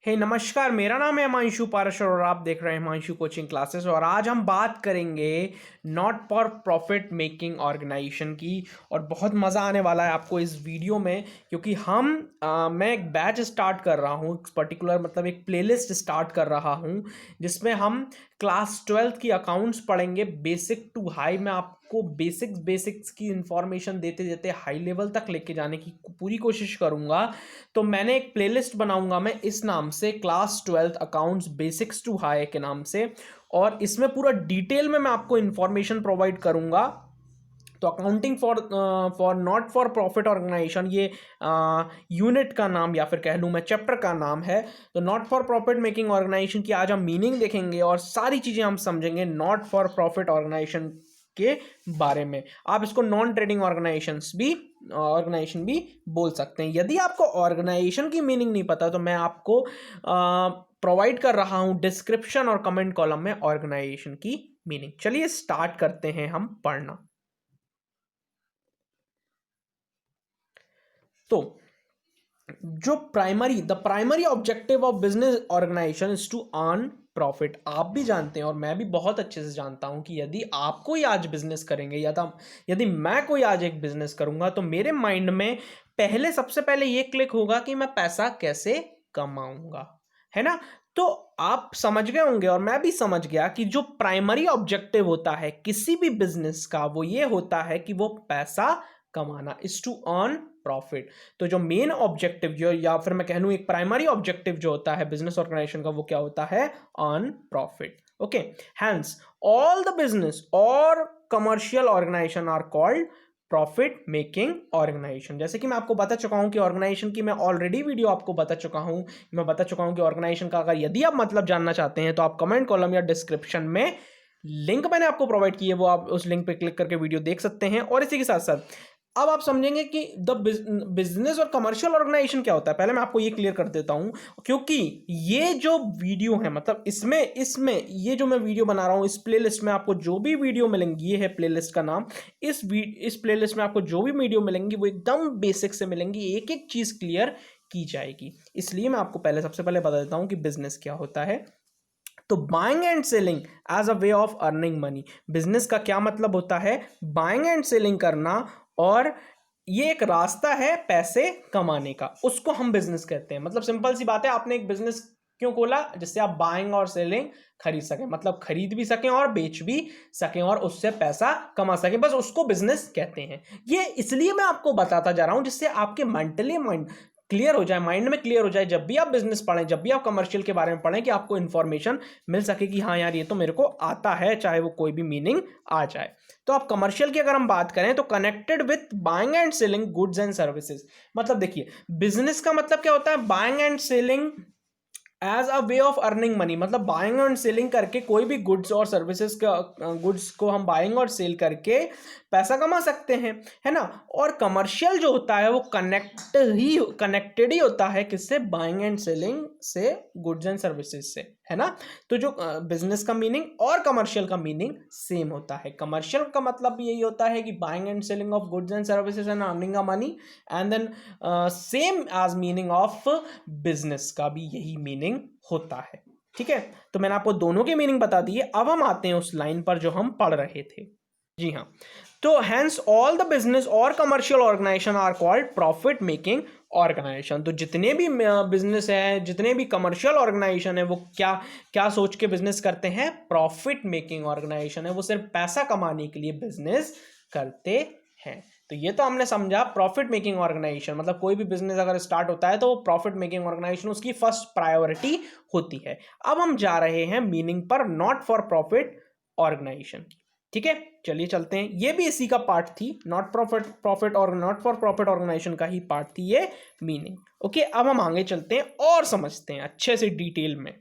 हे नमस्कार, मेरा नाम है हिमांशु पाराशर और आप देख रहे हैं हिमांशु कोचिंग क्लासेस। और आज हम बात करेंगे not for profit making organization की। और बहुत मज़ा आने वाला है आपको इस वीडियो में, क्योंकि मैं एक बैच स्टार्ट कर रहा हूँ, पर्टिकुलर मतलब एक प्लेलिस्ट स्टार्ट कर रहा हूँ जिसमें हम क्लास 12th की अकाउंट्स पढ़ेंगे बेसिक टू हाई। मैं आपको बेसिक्स की इंफॉर्मेशन देते देते हाई लेवल तक लेके जाने की पूरी कोशिश करूँगा। तो मैंने एक प्लेलिस्ट बनाऊंगा मैं इस नाम से, class 12th accounts basics to high के नाम से। और इसमें पूरा डिटेल में मैं आपको इंफॉर्मेशन प्रोवाइड करूंगा। तो accounting for not for profit organization, ये यूनिट का नाम या फिर कह लूँ मैं चैप्टर का नाम है। तो not for profit making organization की आज हम मीनिंग देखेंगे और सारी चीज़ें हम समझेंगे नॉट फॉर प्रॉफिट ऑर्गेनाइजेशन के बारे में। आप इसको नॉन ट्रेडिंग ऑर्गेनाइजेशन भी बोल सकते हैं। यदि आपको ऑर्गेनाइजेशन की मीनिंग नहीं पता तो मैं आपको प्रोवाइड कर रहा हूं डिस्क्रिप्शन और कमेंट कॉलम में ऑर्गेनाइजेशन की मीनिंग। चलिए स्टार्ट करते हैं हम पढ़ना। तो जो the primary objective of business organization is to earn profit. आप भी जानते हैं और मैं भी बहुत अच्छे से जानता हूं कि यदि आप कोई आज बिजनेस करेंगे या यदि मैं कोई आज एक बिजनेस करूंगा तो मेरे माइंड में सबसे पहले ये क्लिक होगा कि मैं पैसा कैसे कमाऊंगा, है ना। तो आप समझ गए होंगे और मैं भी समझ गया कि जो प्राइमरी ऑब्जेक्टिव होता है किसी भी बिजनेस का वो ये होता है कि वो पैसा कमाना, इज टू अर्न प्रॉफिट। तो जो मेन ऑब्जेक्टिव जो, या फिर मैं कह लूं एक प्राइमरी ऑब्जेक्टिव जो होता है बिजनेस ऑर्गेनाइजेशन का, वो क्या होता है? Earn profit. Okay, hence all the business और commercial organisation are called profit making organisation. जैसे कि मैं आपको बता चुका हूं कि ऑर्गेनाइजेशन की मैं ऑलरेडी वीडियो आपको बता चुका हूं। मैं बता चुका हूं कि ऑर्गेनाइजेशन का अगर यदि आप मतलब जानना चाहते हैं तो आप कमेंट कॉलम या डिस्क्रिप्शन में लिंक मैंने आपको प्रोवाइड की है, वो आप उस लिंक पे क्लिक करके वीडियो देख सकते हैं। और इसी के साथ साथ अब आप समझेंगे कि द बिजनेस और कमर्शियल ऑर्गेनाइजेशन क्या होता है। पहले मैं आपको ये क्लियर कर देता हूं, क्योंकि ये जो वीडियो है मतलब इसमें इसमें ये जो मैं वीडियो बना रहा हूं इस प्लेलिस्ट में आपको जो भी वीडियो मिलेंगी, ये है प्लेलिस्ट का नाम। इस प्लेलिस्ट में आपको जो भी वीडियो मिलेंगी वो एकदम बेसिक से मिलेंगी, एक एक चीज क्लियर की जाएगी। इसलिए मैं आपको सबसे पहले बता देता हूं कि बिजनेस क्या होता है। तो buying and selling as a way of earning money. Business का क्या मतलब होता है? बाइंग एंड सेलिंग करना, और ये एक रास्ता है पैसे कमाने का, उसको हम बिजनेस कहते हैं। मतलब सिंपल सी बात है, आपने एक बिजनेस क्यों खोला? जिससे आप बाइंग और सेलिंग खरीद सकें, मतलब खरीद भी सकें और बेच भी सकें और उससे पैसा कमा सकें, बस उसको बिजनेस कहते हैं। ये इसलिए मैं आपको बताता जा रहा हूं जिससे आपके मेंटली माइंड क्लियर हो जाए, माइंड में क्लियर हो जाए, जब भी आप बिजनेस पढ़ें, जब भी आप कमर्शियल के बारे में पढ़ें, कि आपको इंफॉर्मेशन मिल सके कि हाँ यार ये तो मेरे को आता है, चाहे वो कोई भी मीनिंग आ जाए। तो आप कमर्शियल की अगर हम बात करें तो connected with buying and selling goods and services. मतलब देखिए, बिजनेस का मतलब क्या होता है? Buying and selling as a way of earning money. मतलब बाइंग एंड सेलिंग करके कोई भी गुड्स और सर्विसेज का, गुड्स को हम बाइंग और सेल करके पैसा कमा सकते हैं, है ना। और कमर्शियल जो होता है वो कनेक्टेड ही होता है किससे? बाइंग एंड सेलिंग से, गुड्स एंड सर्विसेज से, है ना। तो जो बिजनेस का मीनिंग और कमर्शियल का मीनिंग सेम होता है। कमर्शियल का मतलब यही होता है कि buying and selling of goods and services and earning a money, and then same as meaning of business का भी यही मीनिंग होता है। ठीक है, तो मैंने आपको दोनों के मीनिंग बता दिए। अब हम आते हैं उस लाइन पर जो हम पढ़ रहे थे। जी हाँ, तो हैंस ऑल द बिजनेस और commercial organisation are called profit making organization. तो जितने भी बिजनेस है, जितने भी कमर्शियल ऑर्गेनाइजेशन है, वो क्या क्या सोच के बिजनेस करते हैं? प्रॉफिट मेकिंग ऑर्गेनाइजेशन है, वो सिर्फ पैसा कमाने के लिए बिजनेस करते हैं। तो ये तो हमने समझा प्रॉफिट मेकिंग ऑर्गेनाइजेशन, मतलब कोई भी बिजनेस अगर स्टार्ट होता है तो वो प्रॉफिट मेकिंग ऑर्गेनाइजेशन उसकी फर्स्ट प्रायोरिटी होती है। अब हम जा रहे हैं मीनिंग पर, नॉट फॉर प्रॉफिट ऑर्गेनाइजेशन की। ठीक है, चलिए चलते हैं। ये भी इसी का पार्ट थी, नॉट प्रॉफिट और नॉट फॉर प्रॉफिट ऑर्गेनाइजेशन का ही पार्ट थी ये मीनिंग। ओके, अब हम आगे चलते हैं और समझते हैं अच्छे से डिटेल में।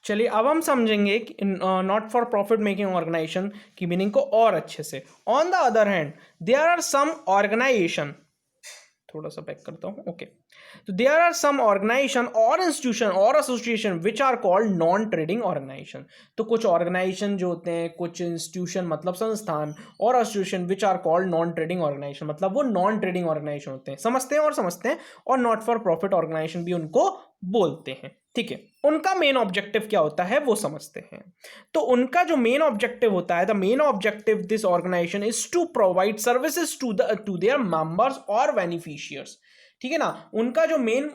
चलिए अब हम समझेंगे कि not for profit making organization की मीनिंग को और अच्छे से। On the other hand there are some organization, थोड़ा सा बैक करता हूं। ओके, तो देयर आर सम ऑर्गेनाइजेशन और इंस्टीट्यूशन और association which are called non trading organization. तो कुछ ऑर्गेनाइजेशन जो होते हैं, कुछ इंस्टीट्यूशन मतलब संस्थान, और association which are called non trading organization, मतलब वो नॉन ट्रेडिंग ऑर्गेनाइजेशन होते हैं। समझते हैं और नॉट फॉर प्रॉफिट ऑर्गेनाइजेशन भी उनको बोलते हैं। ठीक है, उनका मेन ऑब्जेक्टिव क्या होता है वो समझते हैं। तो उनका जो मेन ऑब्जेक्टिव होता है, the main objective this organization is to provide services to their members और बेनिफिशियर्स। ठीक है ना, उनका जो मेन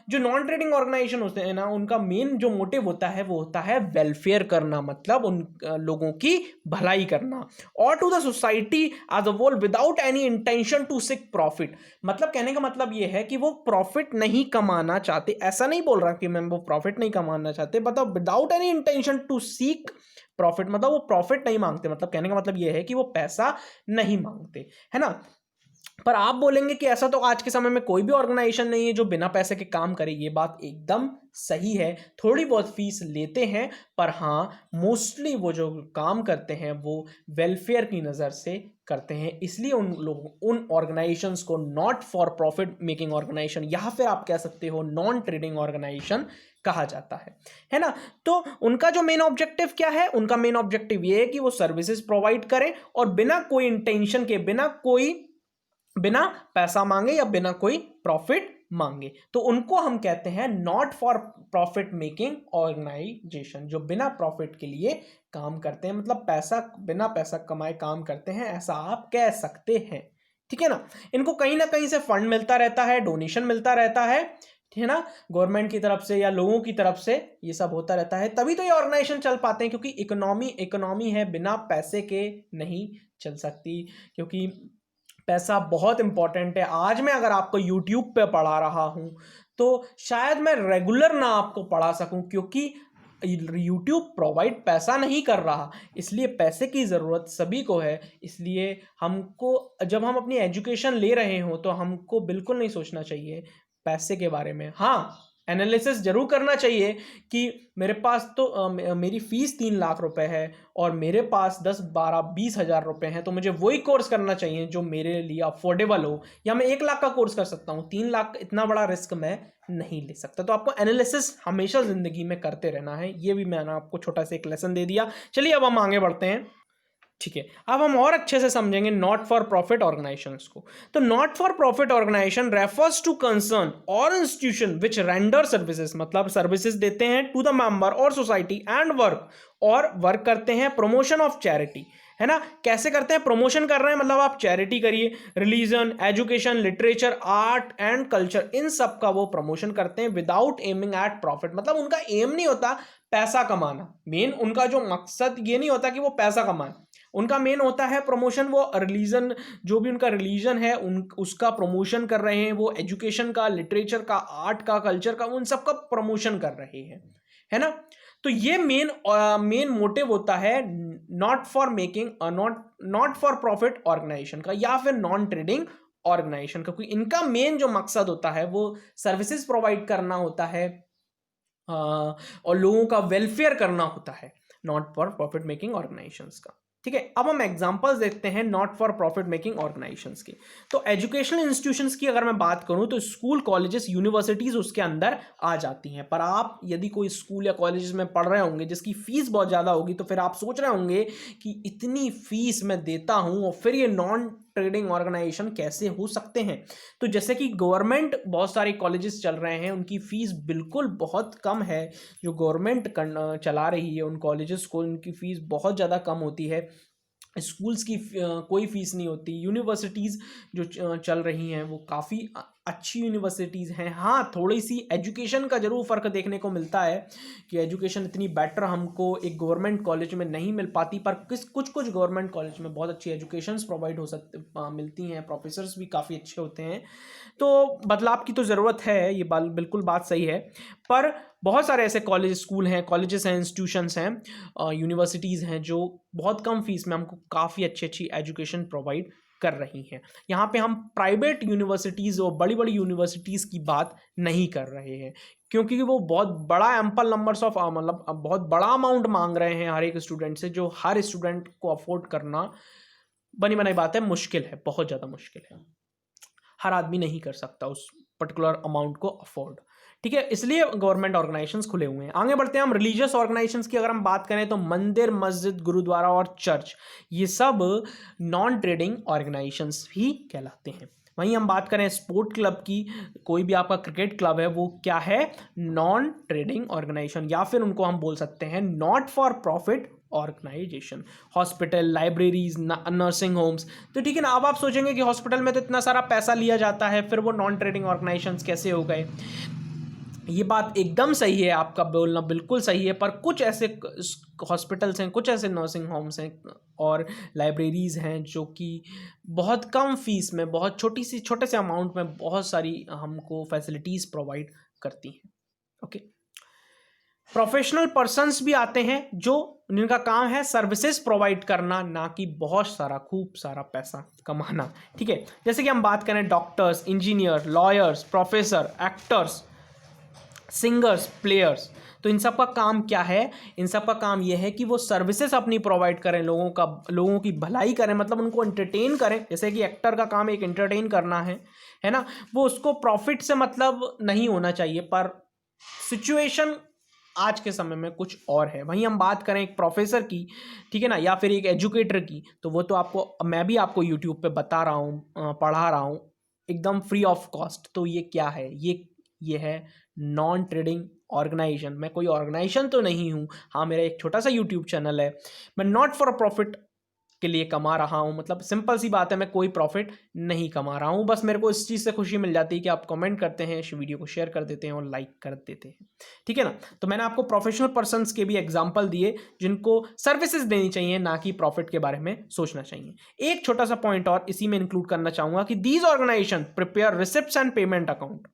जो नॉन ट्रेडिंग ऑर्गेनाइजेशन होते हैं ना, उनका मेन जो मोटिव होता है वो होता है वेलफेयर करना, मतलब उन लोगों की भलाई करना, और to the society as a whole without any intention to seek profit. मतलब कहने का मतलब ये है कि वो प्रॉफिट नहीं कमाना चाहते, ऐसा नहीं बोल रहा कि मैम वो प्रॉफिट नहीं कमाना चाहते, मतलब without any intention to seek profit, मतलब वो प्रॉफिट नहीं मांगते, मतलब कहने का मतलब ये है कि वो पैसा नहीं मांगते, है ना। पर आप बोलेंगे कि ऐसा तो आज के समय में कोई भी ऑर्गेनाइजेशन नहीं है जो बिना पैसे के काम करे, ये बात एकदम सही है, थोड़ी बहुत फीस लेते हैं, पर हाँ मोस्टली वो जो काम करते हैं वो वेलफेयर की नज़र से करते हैं, इसलिए उन ऑर्गेनाइजेशंस को not for profit making organization या फिर आप कह सकते हो नॉन ट्रेडिंग ऑर्गेनाइजेशन कहा जाता है ना। तो उनका जो मेन ऑब्जेक्टिव क्या है, उनका मेन ऑब्जेक्टिव ये है कि वो सर्विसेज प्रोवाइड करें और बिना कोई इंटेंशन के, बिना पैसा मांगे या बिना कोई प्रॉफिट मांगे, तो उनको हम कहते हैं not for profit making organization, जो बिना प्रॉफिट के लिए काम करते हैं, मतलब बिना पैसा कमाए काम करते हैं, ऐसा आप कह सकते हैं। ठीक है ना, इनको कहीं ना कहीं से फंड मिलता रहता है, डोनेशन मिलता रहता है, ठीक है ना, गवर्नमेंट की तरफ से या लोगों की तरफ से, ये सब होता रहता है, तभी तो ये ऑर्गेनाइजेशन चल पाते हैं, क्योंकि इकोनॉमी है, बिना पैसे के नहीं चल सकती, क्योंकि पैसा बहुत इंपॉर्टेंट है। आज मैं अगर आपको यूट्यूब पे पढ़ा रहा हूं तो शायद मैं रेगुलर ना आपको पढ़ा सकूं, क्योंकि यूट्यूब प्रोवाइड पैसा नहीं कर रहा, इसलिए पैसे की ज़रूरत सभी को है। इसलिए हमको, जब हम अपनी एजुकेशन ले रहे हो तो हमको बिल्कुल नहीं सोचना चाहिए पैसे के बारे में। हाँ, एनालिसिस जरूर करना चाहिए कि मेरे पास तो मेरी फीस 3 लाख रुपए है और मेरे पास 10, 12, 20 हज़ार रुपए हैं, तो मुझे वही कोर्स करना चाहिए जो मेरे लिए अफोर्डेबल हो, या मैं 1 लाख का कोर्स कर सकता हूँ, 3 लाख इतना बड़ा रिस्क मैं नहीं ले सकता। तो आपको एनालिसिस हमेशा जिंदगी में करते रहना है, ये भी मैंने आपको छोटा सा एक लेसन दे दिया। चलिए अब हम आगे बढ़ते हैं। ठीक है, अब हम और अच्छे से समझेंगे नॉट फॉर प्रॉफिट ऑर्गेनाइजेशंस को। तो not for profit organization refers to concern और इंस्टीट्यूशन विच रेंडर सर्विसेज, मतलब सर्विसेज देते हैं टू द मेंबर और सोसाइटी एंड वर्क करते हैं प्रमोशन ऑफ चैरिटी, है ना। कैसे करते हैं, प्रमोशन कर रहे हैं, मतलब आप चैरिटी करिए, religion, education, literature, art and culture, इन सब का वो प्रमोशन करते हैं विदाउट एमिंग एट प्रॉफिट, मतलब उनका एम नहीं होता पैसा कमाना, मेन उनका जो मकसद ये नहीं होता कि वो पैसा कमाए, उनका मेन होता है प्रमोशन। वो रिलीजन, जो भी उनका रिलीजन है उसका प्रमोशन कर रहे हैं, वो एजुकेशन का, लिटरेचर का, आर्ट का, कल्चर का, उन सब का प्रमोशन कर रहे हैं, है ना। तो ये मेन मोटिव होता है not for making not for profit organization का या फिर नॉन ट्रेडिंग ऑर्गेनाइजेशन का, क्योंकि इनका मेन जो मकसद होता है वो सर्विसेज प्रोवाइड करना होता है और लोगों का वेलफेयर करना होता है, not for profit making organisations का। ठीक है, अब हम एग्जांपल्स देखते हैं not for profit making organisations की। तो एजुकेशनल इंस्टीट्यूशंस की अगर मैं बात करूं तो स्कूल, कॉलेजेस, यूनिवर्सिटीज उसके अंदर आ जाती हैं। पर आप यदि कोई स्कूल या कॉलेजेस में पढ़ रहे होंगे जिसकी फीस बहुत ज़्यादा होगी, तो फिर आप सोच रहे होंगे कि इतनी फीस मैं देता हूं और फिर ये नॉन ट्रेडिंग ऑर्गेनाइजेशन कैसे हो सकते हैं। तो जैसे कि गवर्नमेंट बहुत सारे कॉलेजेस चल रहे हैं, उनकी फीस बिल्कुल बहुत कम है, जो गवर्नमेंट चला रही है उन कॉलेजेस को, उनकी फीस बहुत ज़्यादा कम होती है। स्कूल्स की कोई फीस नहीं होती। यूनिवर्सिटीज़ जो चल रही हैं वो काफ़ी अच्छी यूनिवर्सिटीज़ हैं। हाँ, थोड़ी सी एजुकेशन का ज़रूर फ़र्क देखने को मिलता है कि एजुकेशन इतनी बेटर हमको एक गवर्नमेंट कॉलेज में नहीं मिल पाती, पर कुछ गवर्नमेंट कॉलेज में बहुत अच्छी एजुकेशंस प्रोवाइड मिलती हैं, प्रोफेसर्स भी काफ़ी अच्छे होते हैं। तो बदलाव की तो ज़रूरत है, ये बिल्कुल बात सही है। पर बहुत सारे ऐसे कॉलेजेस हैं, इंस्टीट्यूशंस हैं, यूनिवर्सिटीज़ हैं जो बहुत कम फीस में हमको काफ़ी अच्छी एजुकेशन प्रोवाइड कर रही हैं। यहाँ पे हम प्राइवेट यूनिवर्सिटीज़ और बड़ी बड़ी यूनिवर्सिटीज़ की बात नहीं कर रहे हैं, क्योंकि वो बहुत बड़ा एम्पल नंबर्स ऑफ मतलब बहुत बड़ा अमाउंट मांग रहे हैं हर एक स्टूडेंट से, जो हर स्टूडेंट को अफोर्ड करना बनी बनाई बात है, मुश्किल है, बहुत ज़्यादा मुश्किल है। हर आदमी नहीं कर सकता उस पर्टिकुलर अमाउंट को अफोर्ड। ठीक है, इसलिए गवर्नमेंट ऑर्गेनाइजेशंस खुले हुए हैं। आगे बढ़ते हैं हम रिलीजियस ऑर्गेनाइजेशंस की अगर हम बात करें तो मंदिर, मस्जिद, गुरुद्वारा और चर्च, ये सब नॉन ट्रेडिंग ऑर्गेनाइजेशंस ही कहलाते हैं। वहीं हम बात करें स्पोर्ट क्लब की, कोई भी आपका क्रिकेट क्लब है वो क्या है, नॉन ट्रेडिंग ऑर्गेनाइजेशन, या फिर उनको हम बोल सकते हैं not for profit organization. Hospital, libraries, nursing homes, तो ठीक है ना। अब आप सोचेंगे कि हॉस्पिटल में तो इतना सारा पैसा लिया जाता है, फिर वो नॉन ट्रेडिंग ऑर्गेनाइजेशंस कैसे हो गए। ये बात एकदम सही है, आपका बोलना बिल्कुल सही है, पर कुछ ऐसे हॉस्पिटल्स हैं, कुछ ऐसे नर्सिंग होम्स हैं और लाइब्रेरीज़ हैं जो कि बहुत कम फीस में, बहुत छोटे से अमाउंट में बहुत सारी हमको फैसिलिटीज़ प्रोवाइड करती हैं। ओके, प्रोफेशनल पर्सन्स भी आते हैं जो जिनका काम है सर्विसेज प्रोवाइड करना, ना कि बहुत सारा खूब सारा पैसा कमाना। ठीक है, जैसे कि हम बात करें doctors, engineer, lawyers, professor, actors, singers, players, तो इन सब का काम क्या है, इन सब का काम ये है कि वो सर्विसेज अपनी प्रोवाइड करें, लोगों की भलाई करें, मतलब उनको एंटरटेन करें। जैसे कि एक्टर का काम एक एंटरटेन करना है ना, वो उसको प्रॉफिट से मतलब नहीं होना चाहिए, पर सिचुएशन आज के समय में कुछ और है। वहीं हम बात करें एक प्रोफेसर की, ठीक है ना, या फिर एक एजुकेटर की, तो वो तो आपको मैं भी आपको यूट्यूब पे बता रहा हूँ, पढ़ा रहा हूँ एकदम फ्री ऑफ कॉस्ट। तो ये क्या है, ये है नॉन ट्रेडिंग ऑर्गेनाइजेशन। मैं कोई ऑर्गेनाइजेशन तो नहीं हूँ, हाँ मेरा एक छोटा सा यूट्यूब चैनल है, मैं नॉट फॉर प्रॉफिट के लिए कमा रहा हूँ, मतलब सिंपल सी बात है, मैं कोई प्रॉफिट नहीं कमा रहा हूँ। बस मेरे को इस चीज़ से खुशी मिल जाती है कि आप कमेंट करते हैं, इस वीडियो को शेयर कर देते हैं और लाइक कर देते हैं, ठीक है ना। तो मैंने आपको प्रोफेशनल पर्सन्स के भी एग्जांपल दिए जिनको सर्विसेज देनी चाहिए, ना कि प्रॉफिट के बारे में सोचना चाहिए। एक छोटा सा पॉइंट और इसी में इंक्लूड करना चाहूंगा कि these organization prepare receipts and payment account.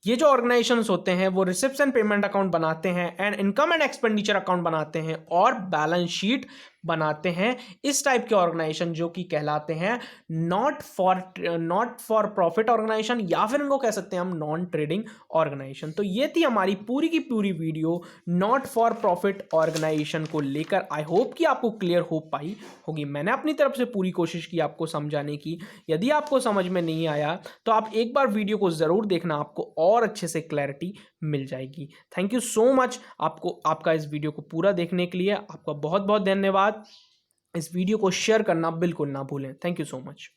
ये जो ऑर्गेनाइजेशंस होते हैं वो रिसिप्ट्स एंड पेमेंट अकाउंट बनाते हैं, and income and expenditure account बनाते हैं, और बैलेंस शीट बनाते हैं। इस टाइप के ऑर्गेनाइजेशन जो कि कहलाते हैं नॉट फॉर प्रॉफिट ऑर्गेनाइजेशन, या फिर इनको कह सकते हैं हम नॉन ट्रेडिंग ऑर्गेनाइजेशन। तो ये थी हमारी पूरी की पूरी video not for profit organization को लेकर। आई होप कि आपको क्लियर हो पाई होगी। मैंने अपनी तरफ से पूरी कोशिश की आपको समझाने की। यदि आपको समझ में नहीं आया तो आप एक बार वीडियो को ज़रूर देखना, आपको और अच्छे से क्लैरिटी मिल जाएगी। थैंक यू सो मच आपका इस वीडियो को पूरा देखने के लिए। आपका बहुत बहुत धन्यवाद। इस वीडियो को शेयर करना बिल्कुल ना भूलें। Thank you so much.